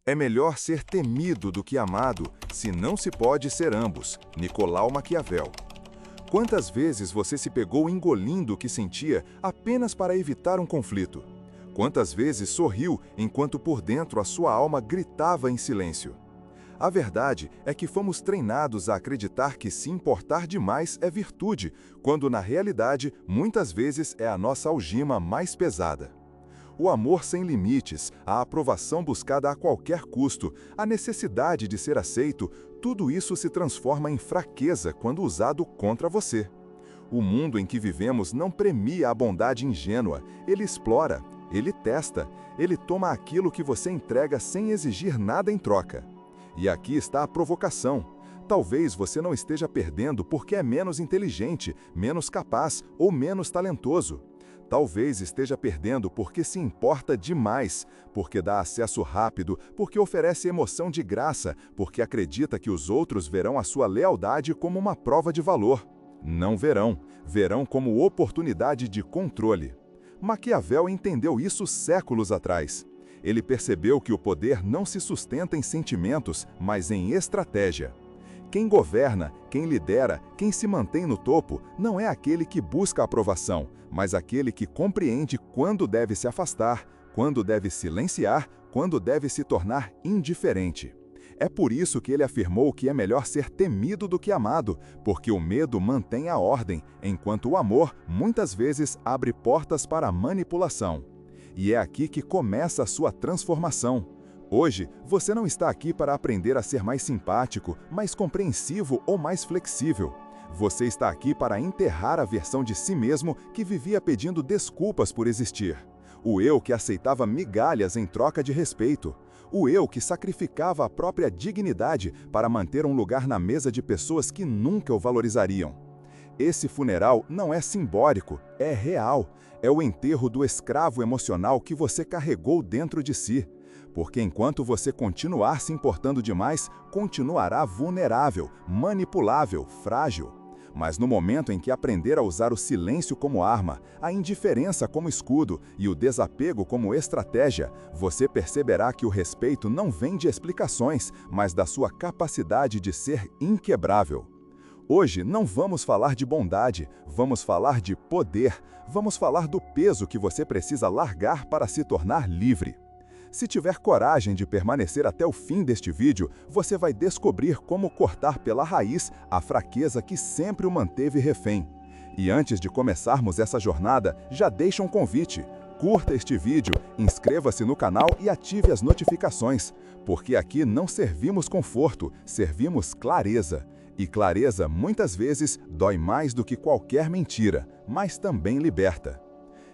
É melhor ser temido do que amado, se não se pode ser ambos. Nicolau Maquiavel. Quantas vezes você se pegou engolindo o que sentia apenas para evitar um conflito? Quantas vezes sorriu enquanto por dentro a sua alma gritava em silêncio? A verdade é que fomos treinados a acreditar que se importar demais é virtude, quando na realidade muitas vezes é a nossa algema mais pesada. O amor sem limites, a aprovação buscada a qualquer custo, a necessidade de ser aceito, tudo isso se transforma em fraqueza quando usado contra você. O mundo em que vivemos não premia a bondade ingênua, ele explora, ele testa, ele toma aquilo que você entrega sem exigir nada em troca. E aqui está a provocação. Talvez você não esteja perdendo porque é menos inteligente, menos capaz ou menos talentoso. Talvez esteja perdendo porque se importa demais, porque dá acesso rápido, porque oferece emoção de graça, porque acredita que os outros verão a sua lealdade como uma prova de valor. Não verão, verão como oportunidade de controle. Maquiavel entendeu isso séculos atrás. Ele percebeu que o poder não se sustenta em sentimentos, mas em estratégia. Quem governa, quem lidera, quem se mantém no topo, não é aquele que busca aprovação, mas aquele que compreende quando deve se afastar, quando deve silenciar, quando deve se tornar indiferente. É por isso que ele afirmou que é melhor ser temido do que amado, porque o medo mantém a ordem, enquanto o amor muitas vezes abre portas para a manipulação. E é aqui que começa a sua transformação. Hoje, você não está aqui para aprender a ser mais simpático, mais compreensivo ou mais flexível. Você está aqui para enterrar a versão de si mesmo que vivia pedindo desculpas por existir. O eu que aceitava migalhas em troca de respeito. O eu que sacrificava a própria dignidade para manter um lugar na mesa de pessoas que nunca o valorizariam. Esse funeral não é simbólico, é real. É o enterro do escravo emocional que você carregou dentro de si. Porque enquanto você continuar se importando demais, continuará vulnerável, manipulável, frágil. Mas no momento em que aprender a usar o silêncio como arma, a indiferença como escudo e o desapego como estratégia, você perceberá que o respeito não vem de explicações, mas da sua capacidade de ser inquebrável. Hoje não vamos falar de bondade, vamos falar de poder, vamos falar do peso que você precisa largar para se tornar livre. Se tiver coragem de permanecer até o fim deste vídeo, você vai descobrir como cortar pela raiz a fraqueza que sempre o manteve refém. E antes de começarmos essa jornada, já deixa um convite. Curta este vídeo, inscreva-se no canal e ative as notificações, porque aqui não servimos conforto, servimos clareza. E clareza, muitas vezes, dói mais do que qualquer mentira, mas também liberta.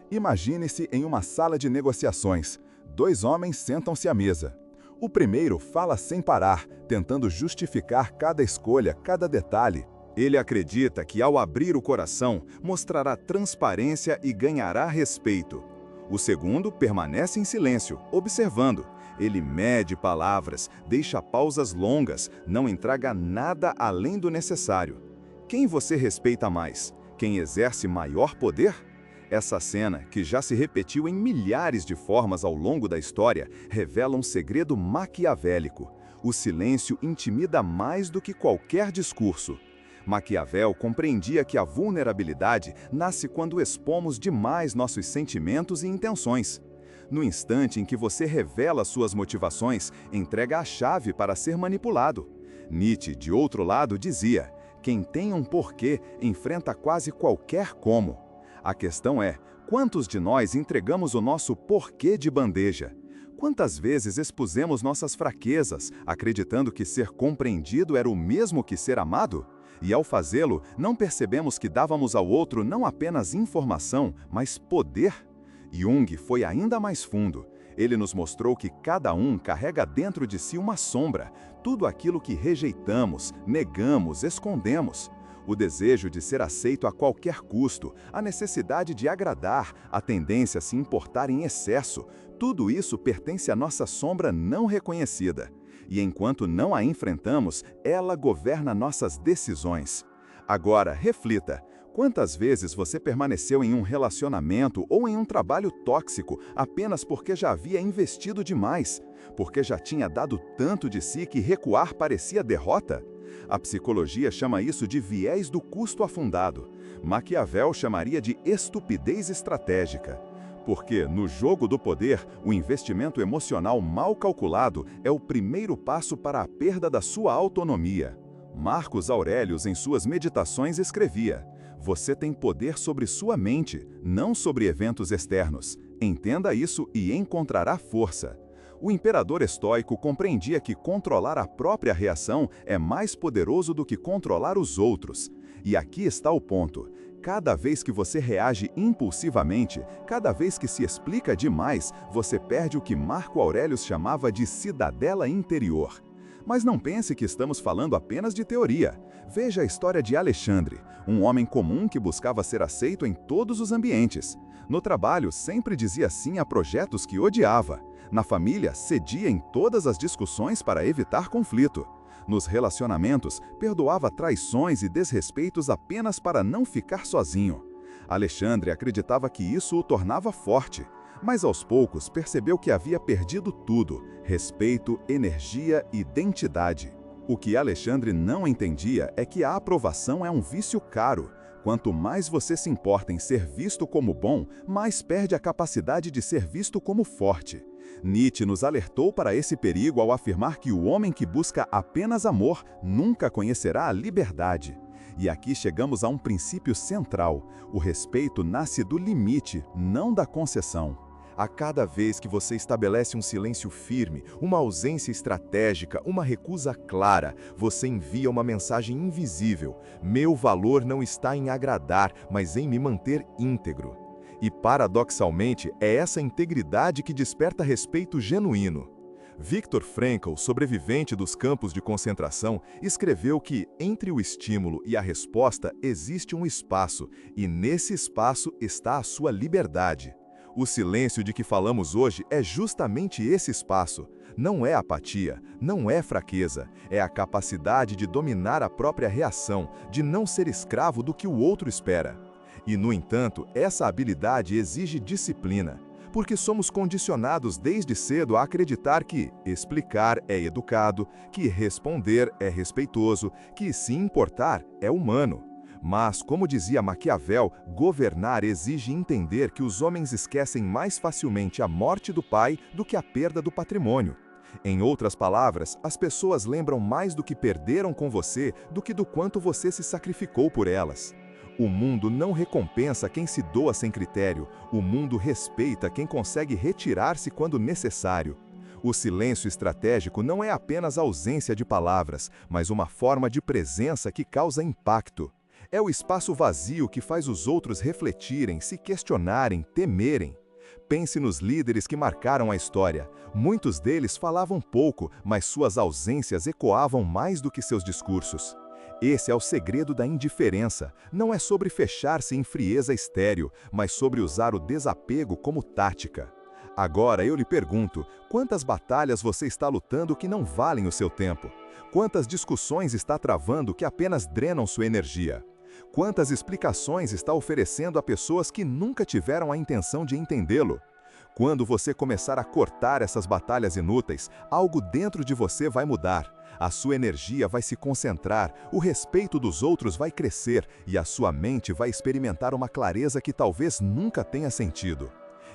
Imagine-se em uma sala de negociações. Dois homens sentam-se à mesa. O primeiro fala sem parar, tentando justificar cada escolha, cada detalhe. Ele acredita que, ao abrir o coração, mostrará transparência e ganhará respeito. O segundo permanece em silêncio, observando. Ele mede palavras, deixa pausas longas, não entrega nada além do necessário. Quem você respeita mais? Quem exerce maior poder? Essa cena, que já se repetiu em milhares de formas ao longo da história, revela um segredo maquiavélico. O silêncio intimida mais do que qualquer discurso. Maquiavel compreendia que a vulnerabilidade nasce quando expomos demais nossos sentimentos e intenções. No instante em que você revela suas motivações, entrega a chave para ser manipulado. Nietzsche, de outro lado, dizia: quem tem um porquê enfrenta quase qualquer como. A questão é, quantos de nós entregamos o nosso porquê de bandeja? Quantas vezes expusemos nossas fraquezas, acreditando que ser compreendido era o mesmo que ser amado? E ao fazê-lo, não percebemos que dávamos ao outro não apenas informação, mas poder? Jung foi ainda mais fundo. Ele nos mostrou que cada um carrega dentro de si uma sombra, tudo aquilo que rejeitamos, negamos, escondemos. O desejo de ser aceito a qualquer custo, a necessidade de agradar, a tendência a se importar em excesso, tudo isso pertence à nossa sombra não reconhecida. E enquanto não a enfrentamos, ela governa nossas decisões. Agora, reflita, Quantas vezes você permaneceu em um relacionamento ou em um trabalho tóxico apenas porque já havia investido demais? Porque já tinha dado tanto de si que recuar parecia derrota? A psicologia chama isso de viés do custo afundado. Maquiavel chamaria de estupidez estratégica. Porque, no jogo do poder, o investimento emocional mal calculado é o primeiro passo para a perda da sua autonomia. Marcos Aurelius, em suas meditações, escrevia: "Você tem poder sobre sua mente, não sobre eventos externos. Entenda isso e encontrará força." O imperador estoico compreendia que controlar a própria reação é mais poderoso do que controlar os outros. E aqui está o ponto. Cada vez que você reage impulsivamente, cada vez que se explica demais, você perde o que Marco Aurélio chamava de cidadela interior. Mas não pense que estamos falando apenas de teoria. Veja a história de Alexandre, um homem comum que buscava ser aceito em todos os ambientes. No trabalho, sempre dizia sim a projetos que odiava. Na família, cedia em todas as discussões para evitar conflito. Nos relacionamentos, perdoava traições e desrespeitos apenas para não ficar sozinho. Alexandre acreditava que isso o tornava forte, mas aos poucos percebeu que havia perdido tudo: respeito, energia e identidade. O que Alexandre não entendia é que a aprovação é um vício caro. Quanto mais você se importa em ser visto como bom, mais perde a capacidade de ser visto como forte. Nietzsche nos alertou para esse perigo ao afirmar que o homem que busca apenas amor nunca conhecerá a liberdade. E aqui chegamos a um princípio central: o respeito nasce do limite, não da concessão. A cada vez que você estabelece um silêncio firme, uma ausência estratégica, uma recusa clara, você envia uma mensagem invisível: meu valor não está em agradar, mas em me manter íntegro. E, paradoxalmente, é essa integridade que desperta respeito genuíno. Viktor Frankl, sobrevivente dos campos de concentração, escreveu que, entre o estímulo e a resposta, existe um espaço, e nesse espaço está a sua liberdade. O silêncio de que falamos hoje é justamente esse espaço. Não é apatia, não é fraqueza, é a capacidade de dominar a própria reação, de não ser escravo do que o outro espera. E, no entanto, essa habilidade exige disciplina, porque somos condicionados desde cedo a acreditar que explicar é educado, que responder é respeitoso, que se importar é humano. Mas, como dizia Maquiavel, governar exige entender que os homens esquecem mais facilmente a morte do pai do que a perda do patrimônio. Em outras palavras, as pessoas lembram mais do que perderam com você do que do quanto você se sacrificou por elas. O mundo não recompensa quem se doa sem critério, o mundo respeita quem consegue retirar-se quando necessário. O silêncio estratégico não é apenas ausência de palavras, mas uma forma de presença que causa impacto. É o espaço vazio que faz os outros refletirem, se questionarem, temerem. Pense nos líderes que marcaram a história. Muitos deles falavam pouco, mas suas ausências ecoavam mais do que seus discursos. Esse é o segredo da indiferença. Não é sobre fechar-se em frieza estéril, mas sobre usar o desapego como tática. Agora eu lhe pergunto, quantas batalhas você está lutando que não valem o seu tempo? Quantas discussões está travando que apenas drenam sua energia? Quantas explicações está oferecendo a pessoas que nunca tiveram a intenção de entendê-lo? Quando você começar a cortar essas batalhas inúteis, algo dentro de você vai mudar. A sua energia vai se concentrar, o respeito dos outros vai crescer e a sua mente vai experimentar uma clareza que talvez nunca tenha sentido.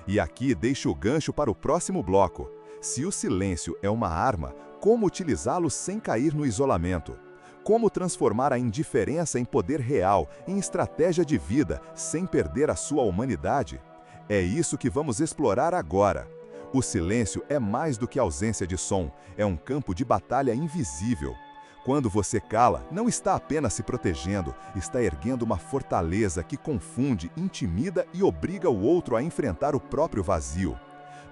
E aqui deixo o gancho para o próximo bloco. Se o silêncio é uma arma, como utilizá-lo sem cair no isolamento? Como transformar a indiferença em poder real, em estratégia de vida, sem perder a sua humanidade? É isso que vamos explorar agora. O silêncio é mais do que ausência de som, é um campo de batalha invisível. Quando você cala, não está apenas se protegendo, está erguendo uma fortaleza que confunde, intimida e obriga o outro a enfrentar o próprio vazio.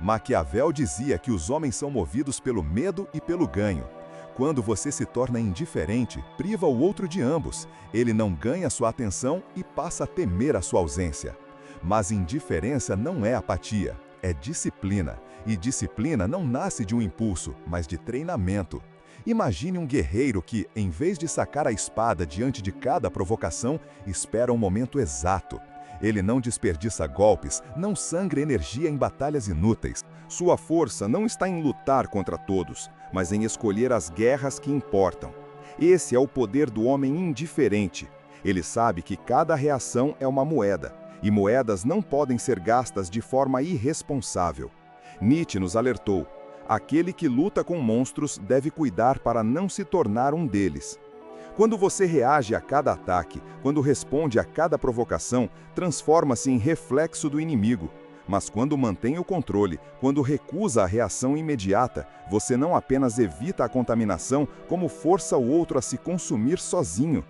Maquiavel dizia que os homens são movidos pelo medo e pelo ganho. Quando você se torna indiferente, priva o outro de ambos. Ele não ganha sua atenção e passa a temer a sua ausência. Mas indiferença não é apatia, é disciplina. E disciplina não nasce de um impulso, mas de treinamento. Imagine um guerreiro que, em vez de sacar a espada diante de cada provocação, espera o momento exato. Ele não desperdiça golpes, não sangra energia em batalhas inúteis. Sua força não está em lutar contra todos, mas em escolher as guerras que importam. Esse é o poder do homem indiferente. Ele sabe que cada reação é uma moeda, e moedas não podem ser gastas de forma irresponsável. Nietzsche nos alertou: aquele que luta com monstros deve cuidar para não se tornar um deles. Quando você reage a cada ataque, quando responde a cada provocação, transforma-se em reflexo do inimigo. Mas quando mantém o controle, quando recusa a reação imediata, você não apenas evita a contaminação, como força o outro a se consumir sozinho.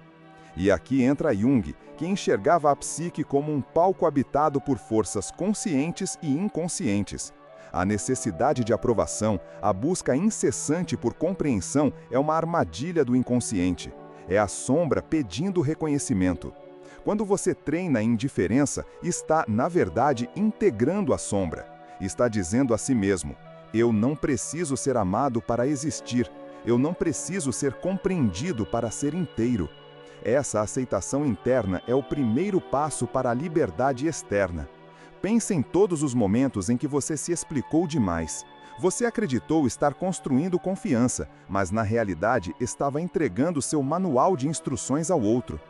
E aqui entra Jung, que enxergava a psique como um palco habitado por forças conscientes e inconscientes. A necessidade de aprovação, a busca incessante por compreensão é uma armadilha do inconsciente. É a sombra pedindo reconhecimento. Quando você treina a indiferença, está, na verdade, integrando a sombra. Está dizendo a si mesmo: eu não preciso ser amado para existir. Eu não preciso ser compreendido para ser inteiro. Essa aceitação interna é o primeiro passo para a liberdade externa. Pense em todos os momentos em que você se explicou demais. Você acreditou estar construindo confiança, mas na realidade estava entregando seu manual de instruções ao outro.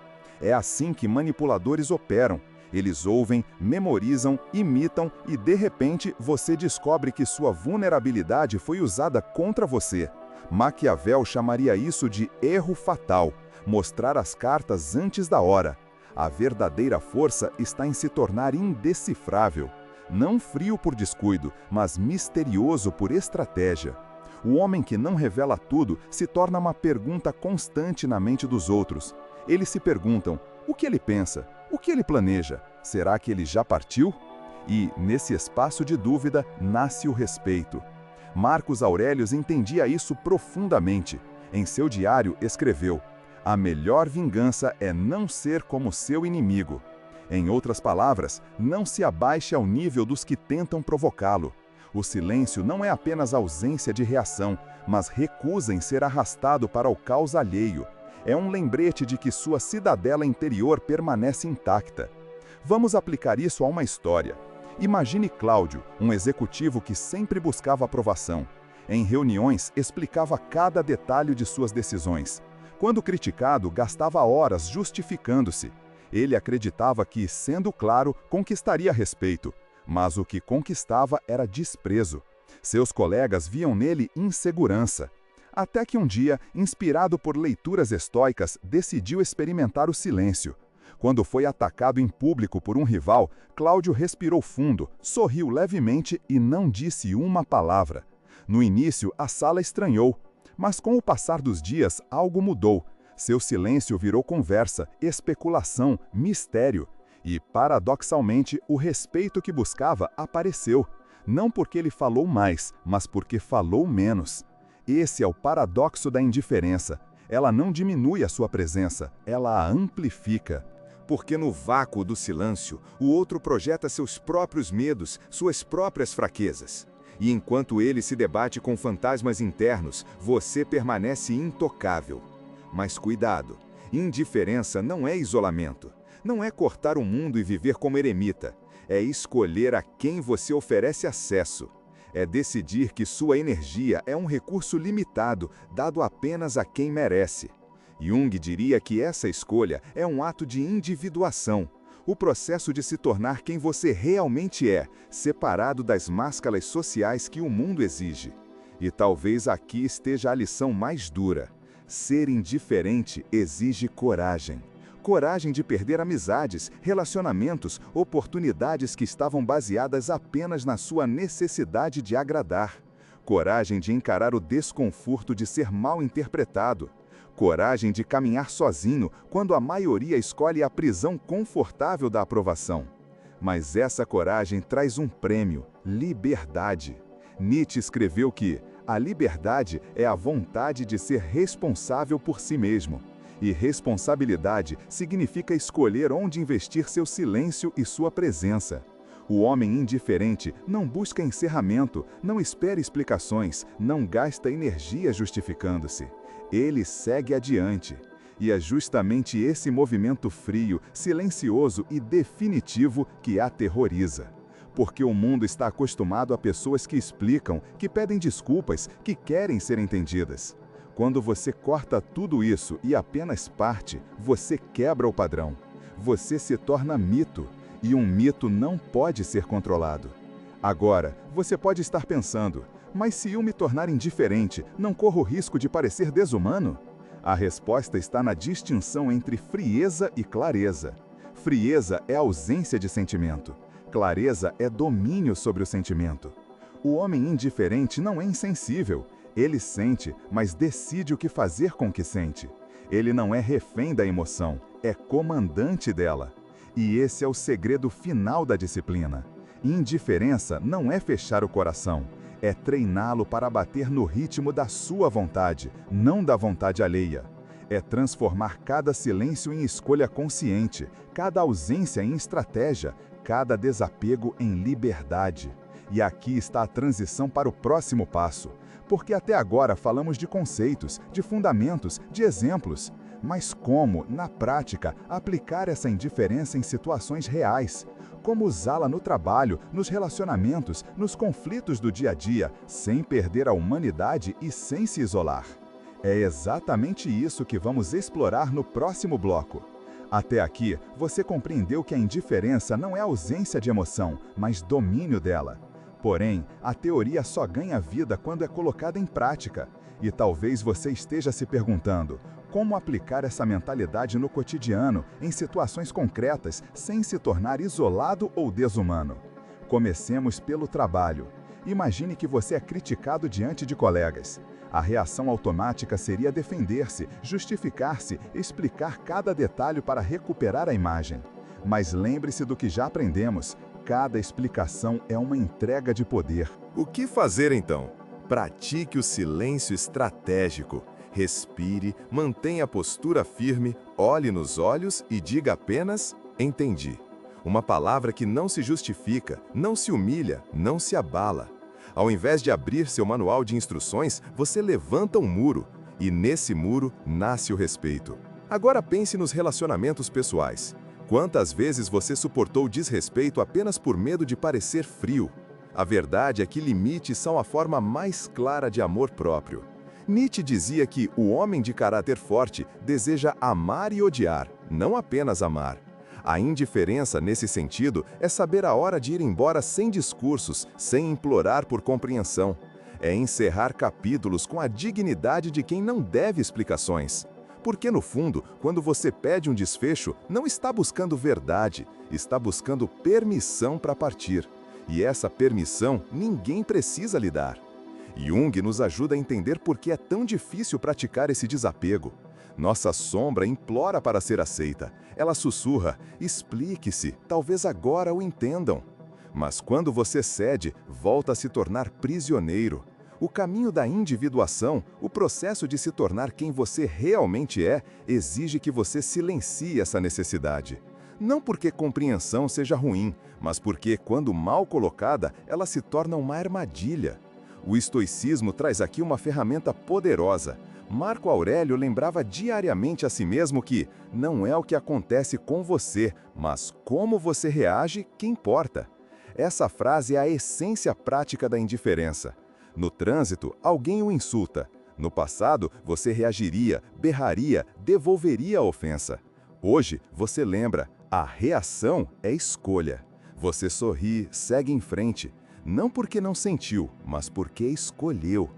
É assim que manipuladores operam. Eles ouvem, memorizam, imitam e, de repente, você descobre que sua vulnerabilidade foi usada contra você. Maquiavel chamaria isso de erro fatal, mostrar as cartas antes da hora. A verdadeira força está em se tornar indecifrável. Não frio por descuido, mas misterioso por estratégia. O homem que não revela tudo se torna uma pergunta constante na mente dos outros. Eles se perguntam: o que ele pensa? O que ele planeja? Será que ele já partiu? E, nesse espaço de dúvida, nasce o respeito. Marcos Aurelius entendia isso profundamente. Em seu diário, escreveu: a melhor vingança é não ser como seu inimigo. Em outras palavras, não se abaixe ao nível dos que tentam provocá-lo. O silêncio não é apenas ausência de reação, mas recusa em ser arrastado para o caos alheio. É um lembrete de que sua cidadela interior permanece intacta. Vamos aplicar isso a uma história. Imagine Cláudio, um executivo que sempre buscava aprovação. Em reuniões, explicava cada detalhe de suas decisões. Quando criticado, gastava horas justificando-se. Ele acreditava que, sendo claro, conquistaria respeito, mas o que conquistava era desprezo. Seus colegas viam nele insegurança. Até que um dia, inspirado por leituras estoicas, decidiu experimentar o silêncio. Quando foi atacado em público por um rival, Cláudio respirou fundo, sorriu levemente e não disse uma palavra. No início, a sala estranhou, mas com o passar dos dias, algo mudou. Seu silêncio virou conversa, especulação, mistério. E, paradoxalmente, o respeito que buscava apareceu. Não porque ele falou mais, mas porque falou menos. Esse é o paradoxo da indiferença. Ela não diminui a sua presença, ela a amplifica. Porque no vácuo do silêncio, o outro projeta seus próprios medos, suas próprias fraquezas. E enquanto ele se debate com fantasmas internos, você permanece intocável. Mas cuidado, indiferença não é isolamento. Não é cortar o mundo e viver como eremita. É escolher a quem você oferece acesso. É decidir que sua energia é um recurso limitado, dado apenas a quem merece. Jung diria que essa escolha é um ato de individuação, o processo de se tornar quem você realmente é, separado das máscaras sociais que o mundo exige. E talvez aqui esteja a lição mais dura. Ser indiferente exige coragem. Coragem de perder amizades, relacionamentos, oportunidades que estavam baseadas apenas na sua necessidade de agradar. Coragem de encarar o desconforto de ser mal interpretado. Coragem de caminhar sozinho quando a maioria escolhe a prisão confortável da aprovação. Mas essa coragem traz um prêmio: liberdade. Nietzsche escreveu que a liberdade é a vontade de ser responsável por si mesmo. E responsabilidade significa escolher onde investir seu silêncio e sua presença. O homem indiferente não busca encerramento, não espera explicações, não gasta energia justificando-se. Ele segue adiante. E é justamente esse movimento frio, silencioso e definitivo que aterroriza. Porque o mundo está acostumado a pessoas que explicam, que pedem desculpas, que querem ser entendidas. Quando você corta tudo isso e apenas parte, você quebra o padrão. Você se torna mito, e um mito não pode ser controlado. Agora, você pode estar pensando, mas se eu me tornar indiferente, não corro o risco de parecer desumano? A resposta está na distinção entre frieza e clareza. Frieza é ausência de sentimento. Clareza é domínio sobre o sentimento. O homem indiferente não é insensível. Ele sente, mas decide o que fazer com o que sente. Ele não é refém da emoção, é comandante dela. E esse é o segredo final da disciplina. Indiferença não é fechar o coração, é treiná-lo para bater no ritmo da sua vontade, não da vontade alheia. É transformar cada silêncio em escolha consciente, cada ausência em estratégia, cada desapego em liberdade. E aqui está a transição para o próximo passo. Porque até agora falamos de conceitos, de fundamentos, de exemplos. Mas como, na prática, aplicar essa indiferença em situações reais? Como usá-la no trabalho, nos relacionamentos, nos conflitos do dia a dia, sem perder a humanidade e sem se isolar? É exatamente isso que vamos explorar no próximo bloco. Até aqui, você compreendeu que a indiferença não é ausência de emoção, mas domínio dela. Porém, a teoria só ganha vida quando é colocada em prática. E talvez você esteja se perguntando, como aplicar essa mentalidade no cotidiano, em situações concretas, sem se tornar isolado ou desumano? Comecemos pelo trabalho. Imagine que você é criticado diante de colegas. A reação automática seria defender-se, justificar-se, explicar cada detalhe para recuperar a imagem. Mas lembre-se do que já aprendemos. Cada explicação é uma entrega de poder. O que fazer então? Pratique o silêncio estratégico. Respire, mantenha a postura firme, olhe nos olhos e diga apenas "entendi". Uma palavra que não se justifica, não se humilha, não se abala. Ao invés de abrir seu manual de instruções, você levanta um muro. E nesse muro nasce o respeito. Agora pense nos relacionamentos pessoais. Quantas vezes você suportou desrespeito apenas por medo de parecer frio? A verdade é que limites são a forma mais clara de amor próprio. Nietzsche dizia que o homem de caráter forte deseja amar e odiar, não apenas amar. A indiferença, nesse sentido, é saber a hora de ir embora sem discursos, sem implorar por compreensão. É encerrar capítulos com a dignidade de quem não deve explicações. Porque, no fundo, quando você pede um desfecho, não está buscando verdade, está buscando permissão para partir. E essa permissão ninguém precisa lhe dar. Jung nos ajuda a entender por que é tão difícil praticar esse desapego. Nossa sombra implora para ser aceita. Ela sussurra, explique-se, talvez agora o entendam. Mas quando você cede, volta a se tornar prisioneiro. O caminho da individuação, o processo de se tornar quem você realmente é, exige que você silencie essa necessidade. Não porque compreensão seja ruim, mas porque, quando mal colocada, ela se torna uma armadilha. O estoicismo traz aqui uma ferramenta poderosa. Marco Aurélio lembrava diariamente a si mesmo que não é o que acontece com você, mas como você reage que importa. Essa frase é a essência prática da indiferença. No trânsito, alguém o insulta. No passado, você reagiria, berraria, devolveria a ofensa. Hoje, você lembra, a reação é escolha. Você sorri, segue em frente. Não porque não sentiu, mas porque escolheu.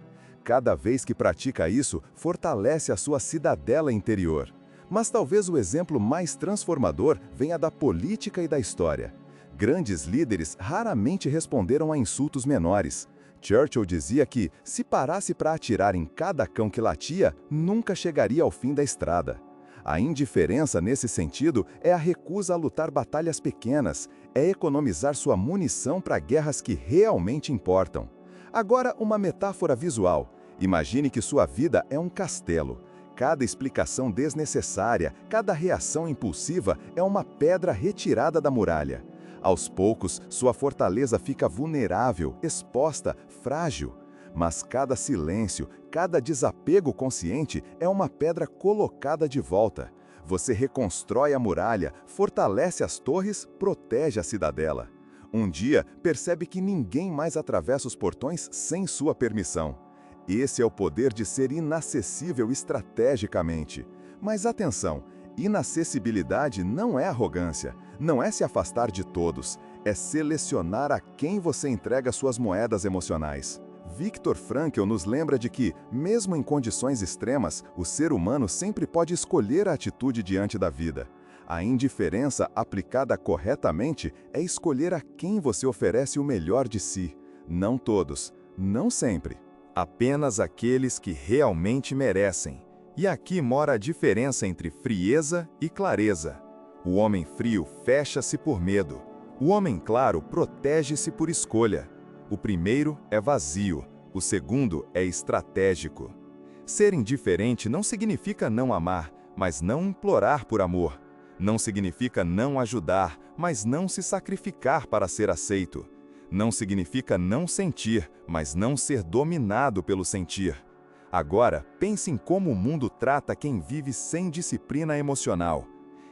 Cada vez que pratica isso, fortalece a sua cidadela interior. Mas talvez o exemplo mais transformador venha da política e da história. Grandes líderes raramente responderam a insultos menores. Churchill dizia que, se parasse para atirar em cada cão que latia, nunca chegaria ao fim da estrada. A indiferença, nesse sentido, é a recusa a lutar batalhas pequenas, é economizar sua munição para guerras que realmente importam. Agora, uma metáfora visual. Imagine que sua vida é um castelo. Cada explicação desnecessária, cada reação impulsiva é uma pedra retirada da muralha. Aos poucos, sua fortaleza fica vulnerável, exposta, frágil. Mas cada silêncio, cada desapego consciente é uma pedra colocada de volta. Você reconstrói a muralha, fortalece as torres, protege a cidadela. Um dia, percebe que ninguém mais atravessa os portões sem sua permissão. Esse é o poder de ser inacessível estrategicamente. Mas atenção, inacessibilidade não é arrogância, não é se afastar de todos, é selecionar a quem você entrega suas moedas emocionais. Viktor Frankl nos lembra de que, mesmo em condições extremas, o ser humano sempre pode escolher a atitude diante da vida. A indiferença aplicada corretamente é escolher a quem você oferece o melhor de si. Não todos, não sempre. Apenas aqueles que realmente merecem. E aqui mora a diferença entre frieza e clareza. O homem frio fecha-se por medo. O homem claro protege-se por escolha. O primeiro é vazio, o segundo é estratégico. Ser indiferente não significa não amar, mas não implorar por amor. Não significa não ajudar, mas não se sacrificar para ser aceito. Não significa não sentir, mas não ser dominado pelo sentir. Agora, pense em como o mundo trata quem vive sem disciplina emocional.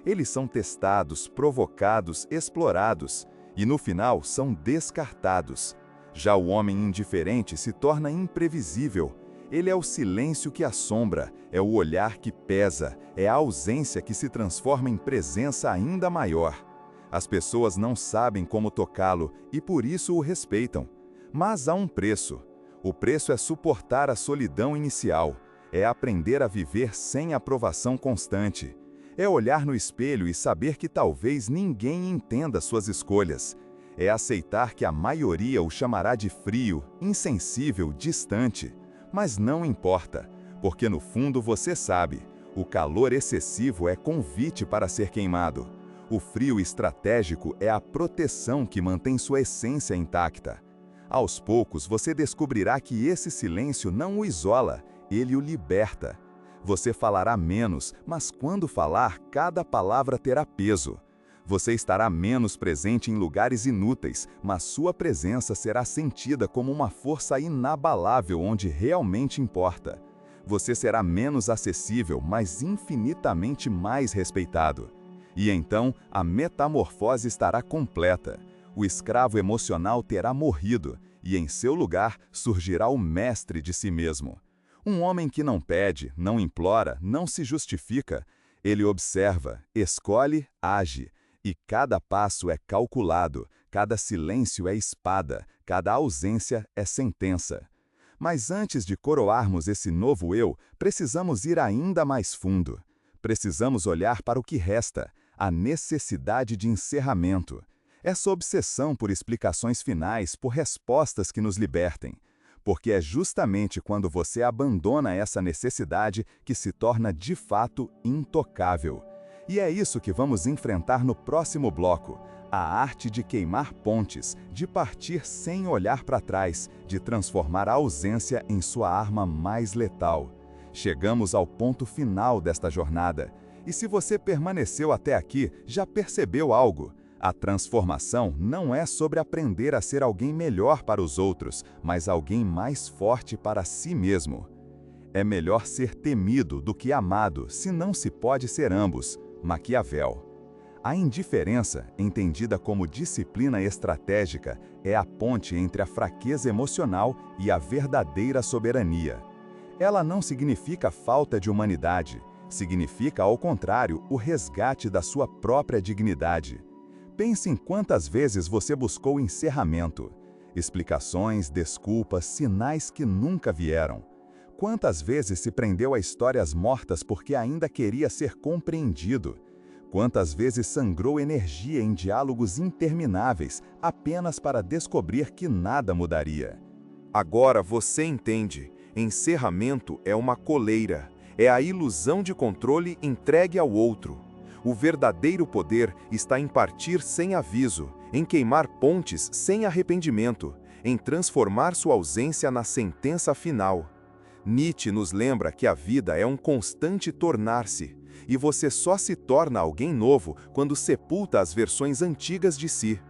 Eles são testados, provocados, explorados, e no final são descartados. Já o homem indiferente se torna imprevisível. Ele é o silêncio que assombra, é o olhar que pesa, é a ausência que se transforma em presença ainda maior. As pessoas não sabem como tocá-lo e por isso o respeitam. Mas há um preço. O preço é suportar a solidão inicial, é aprender a viver sem aprovação constante. É olhar no espelho e saber que talvez ninguém entenda suas escolhas. É aceitar que a maioria o chamará de frio, insensível, distante. Mas não importa, porque no fundo você sabe, o calor excessivo é convite para ser queimado. O frio estratégico é a proteção que mantém sua essência intacta. Aos poucos você descobrirá que esse silêncio não o isola, ele o liberta. Você falará menos, mas quando falar, cada palavra terá peso. Você estará menos presente em lugares inúteis, mas sua presença será sentida como uma força inabalável onde realmente importa. Você será menos acessível, mas infinitamente mais respeitado. E então, a metamorfose estará completa. O escravo emocional terá morrido, e em seu lugar surgirá o mestre de si mesmo. Um homem que não pede, não implora, não se justifica. Ele observa, escolhe, age. E cada passo é calculado, cada silêncio é espada, cada ausência é sentença. Mas antes de coroarmos esse novo eu, precisamos ir ainda mais fundo. Precisamos olhar para o que resta, a necessidade de encerramento. Essa obsessão por explicações finais, por respostas que nos libertem. Porque é justamente quando você abandona essa necessidade que se torna de fato intocável. E é isso que vamos enfrentar no próximo bloco. A arte de queimar pontes, de partir sem olhar para trás, de transformar a ausência em sua arma mais letal. Chegamos ao ponto final desta jornada. E se você permaneceu até aqui, já percebeu algo. A transformação não é sobre aprender a ser alguém melhor para os outros, mas alguém mais forte para si mesmo. É melhor ser temido do que amado, se não se pode ser ambos. Maquiavel. A indiferença, entendida como disciplina estratégica, é a ponte entre a fraqueza emocional e a verdadeira soberania. Ela não significa falta de humanidade, significa, ao contrário, o resgate da sua própria dignidade. Pense em quantas vezes você buscou encerramento. Explicações, desculpas, sinais que nunca vieram. Quantas vezes se prendeu a histórias mortas porque ainda queria ser compreendido? Quantas vezes sangrou energia em diálogos intermináveis apenas para descobrir que nada mudaria? Agora você entende. Encerramento é uma coleira. É a ilusão de controle entregue ao outro. O verdadeiro poder está em partir sem aviso, em queimar pontes sem arrependimento, em transformar sua ausência na sentença final. Nietzsche nos lembra que a vida é um constante tornar-se, e você só se torna alguém novo quando sepulta as versões antigas de si.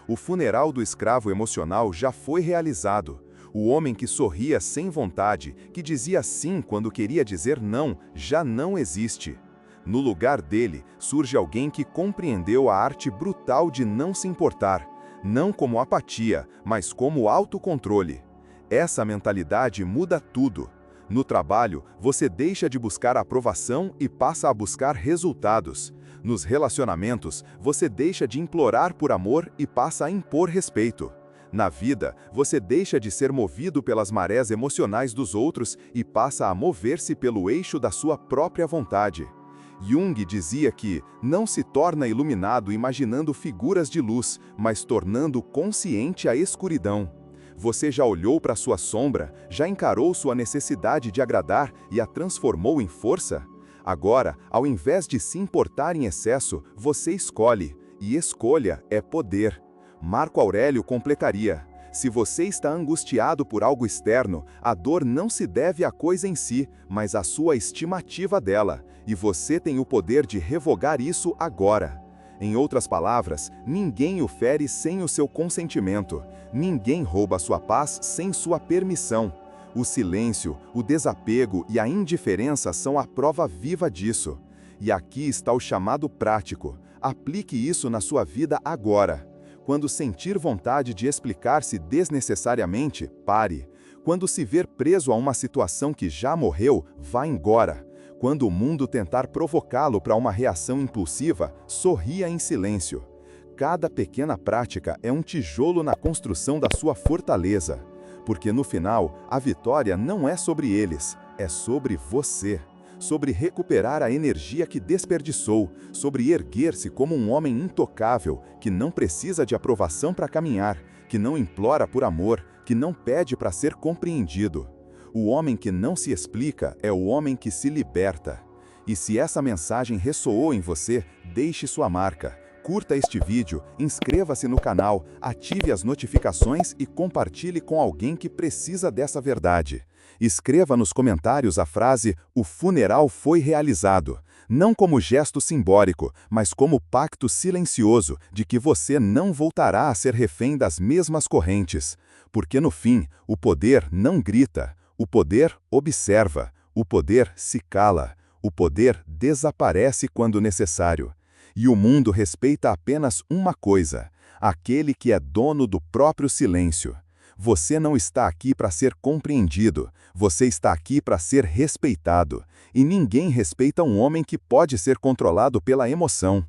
O funeral do escravo emocional já foi realizado. O homem que sorria sem vontade, que dizia sim quando queria dizer não, já não existe. No lugar dele, surge alguém que compreendeu a arte brutal de não se importar, não como apatia, mas como autocontrole. Essa mentalidade muda tudo. No trabalho, você deixa de buscar aprovação e passa a buscar resultados. Nos relacionamentos, você deixa de implorar por amor e passa a impor respeito. Na vida, você deixa de ser movido pelas marés emocionais dos outros e passa a mover-se pelo eixo da sua própria vontade. Jung dizia que não se torna iluminado imaginando figuras de luz, mas tornando consciente a escuridão. Você já olhou para sua sombra, já encarou sua necessidade de agradar e a transformou em força? Agora, ao invés de se importar em excesso, você escolhe, e escolha é poder. Marco Aurélio completaria: se você está angustiado por algo externo, a dor não se deve à coisa em si, mas à sua estimativa dela, e você tem o poder de revogar isso agora. Em outras palavras, ninguém o fere sem o seu consentimento, ninguém rouba sua paz sem sua permissão. O silêncio, o desapego e a indiferença são a prova viva disso. E aqui está o chamado prático. Aplique isso na sua vida agora. Quando sentir vontade de explicar-se desnecessariamente, pare. Quando se ver preso a uma situação que já morreu, vá embora. Quando o mundo tentar provocá-lo para uma reação impulsiva, sorria em silêncio. Cada pequena prática é um tijolo na construção da sua fortaleza. Porque no final, a vitória não é sobre eles, é sobre você. Sobre recuperar a energia que desperdiçou, sobre erguer-se como um homem intocável, que não precisa de aprovação para caminhar, que não implora por amor, que não pede para ser compreendido. O homem que não se explica é o homem que se liberta. E se essa mensagem ressoou em você, deixe sua marca. Curta este vídeo, inscreva-se no canal, ative as notificações e compartilhe com alguém que precisa dessa verdade. Escreva nos comentários a frase "O funeral foi realizado", não como gesto simbólico, mas como pacto silencioso de que você não voltará a ser refém das mesmas correntes. Porque no fim, o poder não grita, o poder observa, o poder se cala, o poder desaparece quando necessário. E o mundo respeita apenas uma coisa: aquele que é dono do próprio silêncio. Você não está aqui para ser compreendido, você está aqui para ser respeitado. E ninguém respeita um homem que pode ser controlado pela emoção.